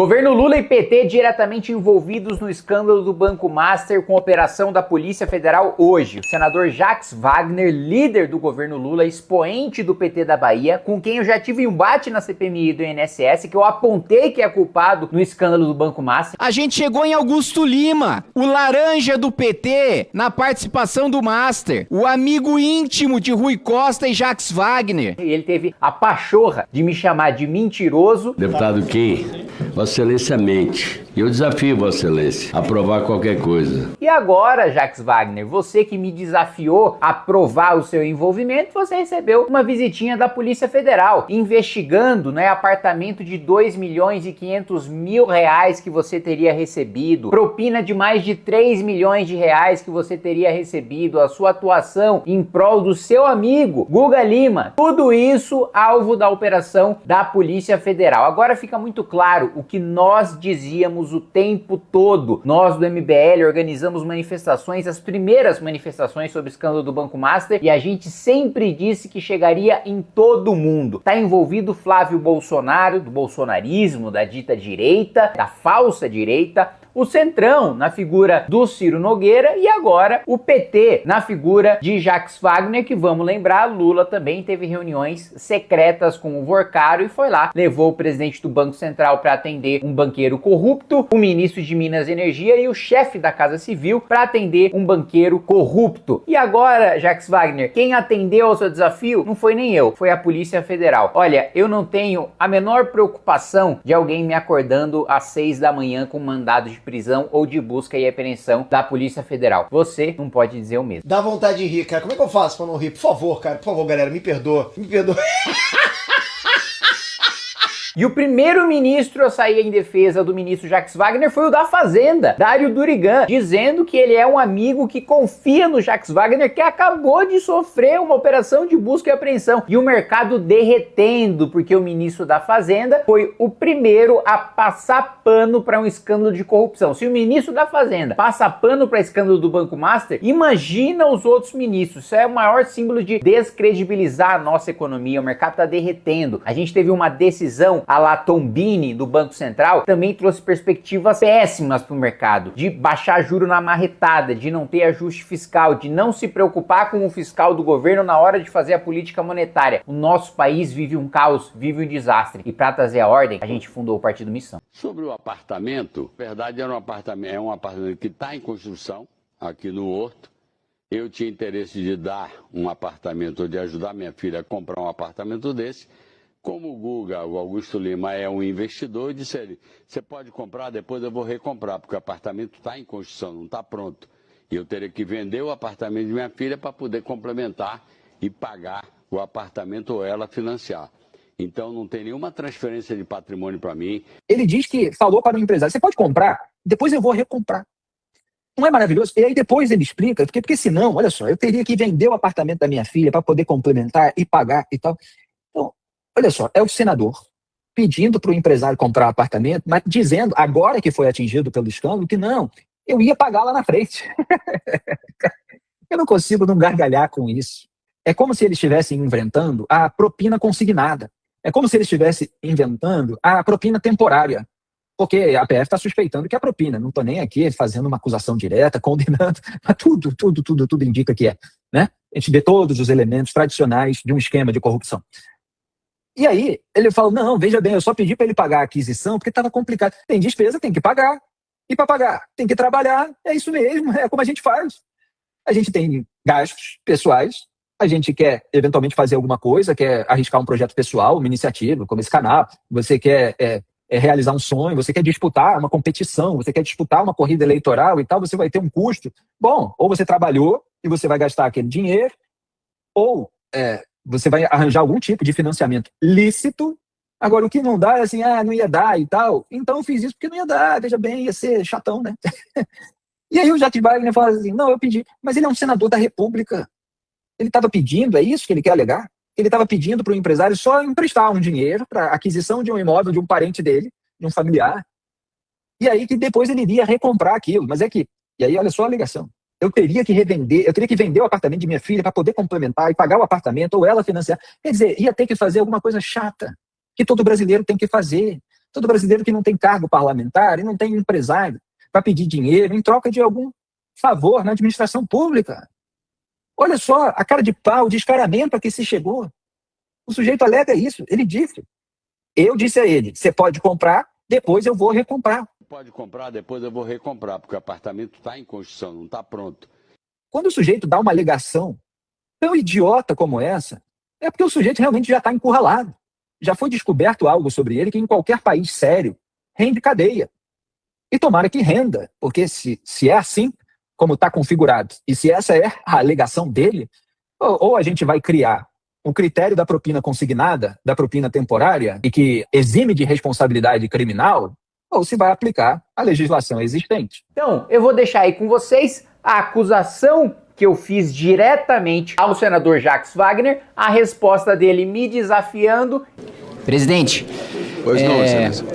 Governo Lula e PT diretamente envolvidos no escândalo do Banco Master com operação da Polícia Federal hoje. O senador Jacques Wagner, líder do governo Lula, expoente do PT da Bahia, com quem eu já tive um embate na CPMI do INSS, que eu apontei que é culpado no escândalo do Banco Master. A gente chegou em Augusto Lima, o laranja do PT, na participação do Master, o amigo íntimo de Rui Costa e Jacques Wagner. E ele teve a pachorra de me chamar de mentiroso. Deputado Kim, Vossa Excelência mente. Eu desafio Vossa Excelência a provar qualquer coisa. E agora, Jacques Wagner, você que me desafiou a provar o seu envolvimento, você recebeu uma visitinha da Polícia Federal, investigando, apartamento de 2.500.000 reais que você teria recebido, propina de mais de 3 milhões de reais que você teria recebido, a sua atuação em prol do seu amigo Guga Lima. Tudo isso alvo da operação da Polícia Federal. Agora fica muito claro o que nós dizíamos o tempo todo. Nós do MBL organizamos manifestações, as primeiras manifestações sobre o escândalo do Banco Master, e a gente sempre disse que chegaria em todo mundo. Tá envolvido Flávio Bolsonaro, do bolsonarismo, da dita direita, da falsa direita, o Centrão, na figura do Ciro Nogueira, e agora o PT, na figura de Jacques Wagner, que, vamos lembrar, Lula também teve reuniões secretas com o Vorcaro e foi lá, levou o presidente do Banco Central para atender um banqueiro corrupto, o ministro de Minas e Energia e o chefe da Casa Civil para atender um banqueiro corrupto. E agora, Jacques Wagner, quem atendeu ao seu desafio não foi nem eu, foi a Polícia Federal. Olha, eu não tenho a menor preocupação de alguém me acordando às 6 da manhã com mandado de prisão ou de busca e apreensão da Polícia Federal. Você não pode dizer o mesmo. Dá vontade de rir, cara. Como é que eu faço pra não rir? Por favor, cara. Por favor, galera, me perdoa. Me perdoa. E o primeiro ministro a sair em defesa do ministro Jacques Wagner foi o da Fazenda, Dário Durigan, dizendo que ele é um amigo que confia no Jacques Wagner, que acabou de sofrer uma operação de busca e apreensão. E o mercado derretendo, porque o ministro da Fazenda foi o primeiro a passar pano para um escândalo de corrupção. Se o ministro da Fazenda passa pano para escândalo do Banco Master, imagina os outros ministros. Isso é o maior símbolo de descredibilizar a nossa economia. O mercado está derretendo. A gente teve uma decisão a la Tombini do Banco Central, também trouxe perspectivas péssimas para o mercado, de baixar juro na marretada, de não ter ajuste fiscal, de não se preocupar com o fiscal do governo na hora de fazer a política monetária. O nosso país vive um caos, vive um desastre. E para trazer a ordem, a gente fundou o Partido Missão. Sobre o apartamento, na verdade é um apartamento que está em construção aqui no Horto. Eu tinha interesse de dar um apartamento, ou de ajudar minha filha a comprar um apartamento desse. Como o Guga, o Augusto Lima, é um investidor, eu disse a ele, você pode comprar, depois eu vou recomprar, porque o apartamento está em construção, não está pronto. E eu teria que vender o apartamento de minha filha para poder complementar e pagar o apartamento ou ela financiar. Então não tem nenhuma transferência de patrimônio para mim. Ele diz que falou para o empresário, você pode comprar, depois eu vou recomprar. Não é maravilhoso? E aí depois ele explica, porque senão, olha só, eu teria que vender o apartamento da minha filha para poder complementar e pagar e tal. Então, olha só, é o senador pedindo para o empresário comprar apartamento, mas dizendo, agora que foi atingido pelo escândalo, que não, eu ia pagar lá na frente. Eu não consigo não gargalhar com isso. É como se eles estivessem inventando a propina consignada. É como se eles estivessem inventando a propina temporária. Porque a PF está suspeitando que é a propina. Não estou nem aqui fazendo uma acusação direta, condenando, mas tudo indica que é. Né? A gente vê todos os elementos tradicionais de um esquema de corrupção. E aí, ele fala, não, veja bem, eu só pedi para ele pagar a aquisição porque estava complicado. Tem despesa, tem que pagar. E para pagar, tem que trabalhar. É isso mesmo, é como a gente faz. A gente tem gastos pessoais, a gente quer eventualmente fazer alguma coisa, quer arriscar um projeto pessoal, uma iniciativa, como esse canal, você quer realizar um sonho, você quer disputar uma competição, você quer disputar uma corrida eleitoral e tal, você vai ter um custo. Bom, ou você trabalhou e você vai gastar aquele dinheiro, ou você vai arranjar algum tipo de financiamento lícito. Agora, o que não dá é assim, não ia dar e tal. Então eu fiz isso porque não ia dar, veja bem, ia ser chatão, né? E aí o Jacques Wagner fala assim, não, eu pedi. Mas ele é um senador da República. Ele estava pedindo, é isso que ele quer alegar? Ele estava pedindo para o empresário só emprestar um dinheiro para aquisição de um imóvel de um parente dele, de um familiar. E aí que depois ele iria recomprar aquilo. Mas e aí olha só a alegação. Eu teria que vender o apartamento de minha filha para poder complementar e pagar o apartamento ou ela financiar. Quer dizer, ia ter que fazer alguma coisa chata que todo brasileiro tem que fazer. Todo brasileiro que não tem cargo parlamentar e não tem empresário para pedir dinheiro em troca de algum favor na administração pública. Olha só a cara de pau, o descaramento a que se chegou. O sujeito alega isso, ele disse. Eu disse a ele, você pode comprar, depois eu vou recomprar. Pode comprar, depois eu vou recomprar, porque o apartamento está em construção, não está pronto. Quando o sujeito dá uma alegação tão idiota como essa, é porque o sujeito realmente já está encurralado. Já foi descoberto algo sobre ele que em qualquer país sério rende cadeia. E tomara que renda, porque se é assim, como está configurado, e se essa é a alegação dele, ou a gente vai criar o critério da propina consignada, da propina temporária, e que exime de responsabilidade criminal, ou se vai aplicar a legislação existente. Então, eu vou deixar aí com vocês a acusação que eu fiz diretamente ao senador Jacques Wagner, a resposta dele me desafiando. Presidente, Pois não, excelência.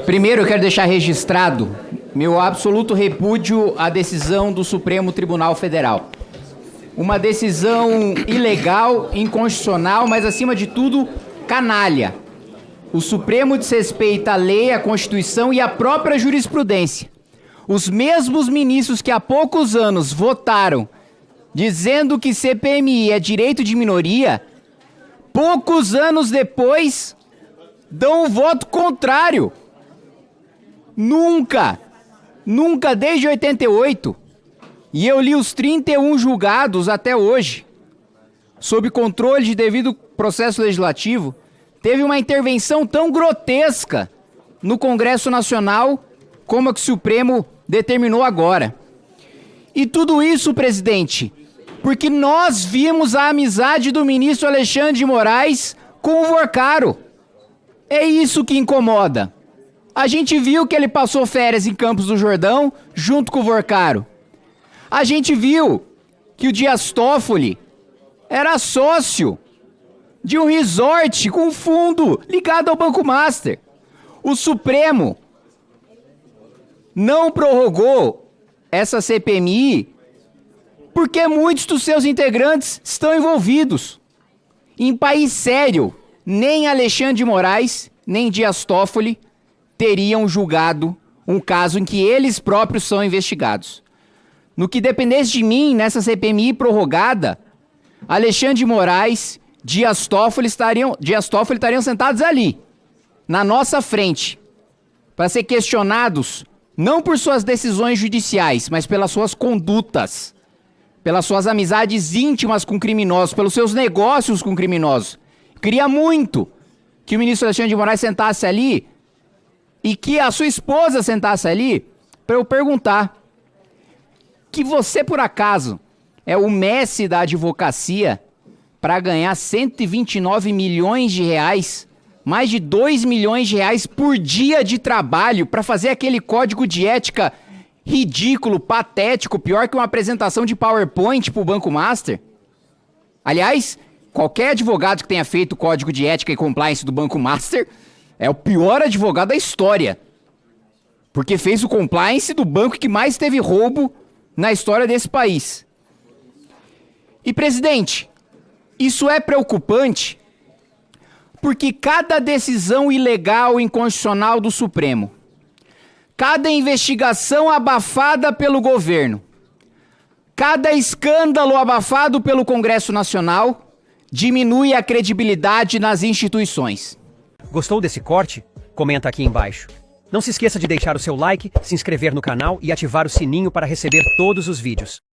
primeiro eu quero deixar registrado meu absoluto repúdio à decisão do Supremo Tribunal Federal. Uma decisão ilegal, inconstitucional, mas acima de tudo, canalha. O Supremo desrespeita a lei, a Constituição e a própria jurisprudência. Os mesmos ministros que há poucos anos votaram dizendo que CPMI é direito de minoria, poucos anos depois dão um voto contrário. Nunca desde 88, e eu li os 31 julgados até hoje, sob controle de devido processo legislativo, teve uma intervenção tão grotesca no Congresso Nacional como a que o Supremo determinou agora. E tudo isso, presidente, porque nós vimos a amizade do ministro Alexandre de Moraes com o Vorcaro. É isso que incomoda. A gente viu que ele passou férias em Campos do Jordão junto com o Vorcaro. A gente viu que o Dias Toffoli era sócio de um resort com fundo ligado ao Banco Master. O Supremo não prorrogou essa CPMI porque muitos dos seus integrantes estão envolvidos. Em país sério, nem Alexandre de Moraes, nem Dias Toffoli teriam julgado um caso em que eles próprios são investigados. No que dependesse de mim, nessa CPMI prorrogada, Alexandre de Moraes, Dias Toffoli estariam sentados ali, na nossa frente, para ser questionados não por suas decisões judiciais, mas pelas suas condutas, pelas suas amizades íntimas com criminosos, pelos seus negócios com criminosos. Queria muito que o ministro Alexandre de Moraes sentasse ali e que a sua esposa sentasse ali para eu perguntar: que você, por acaso, é o Messi da advocacia para ganhar 129 milhões de reais, mais de 2 milhões de reais por dia de trabalho para fazer aquele código de ética ridículo, patético, pior que uma apresentação de PowerPoint pro Banco Master? Aliás, qualquer advogado que tenha feito o código de ética e compliance do Banco Master é o pior advogado da história, porque fez o compliance do banco que mais teve roubo na história desse país. E, presidente, isso é preocupante porque cada decisão ilegal e inconstitucional do Supremo, cada investigação abafada pelo governo, cada escândalo abafado pelo Congresso Nacional diminui a credibilidade nas instituições. Gostou desse corte? Comenta aqui embaixo. Não se esqueça de deixar o seu like, se inscrever no canal e ativar o sininho para receber todos os vídeos.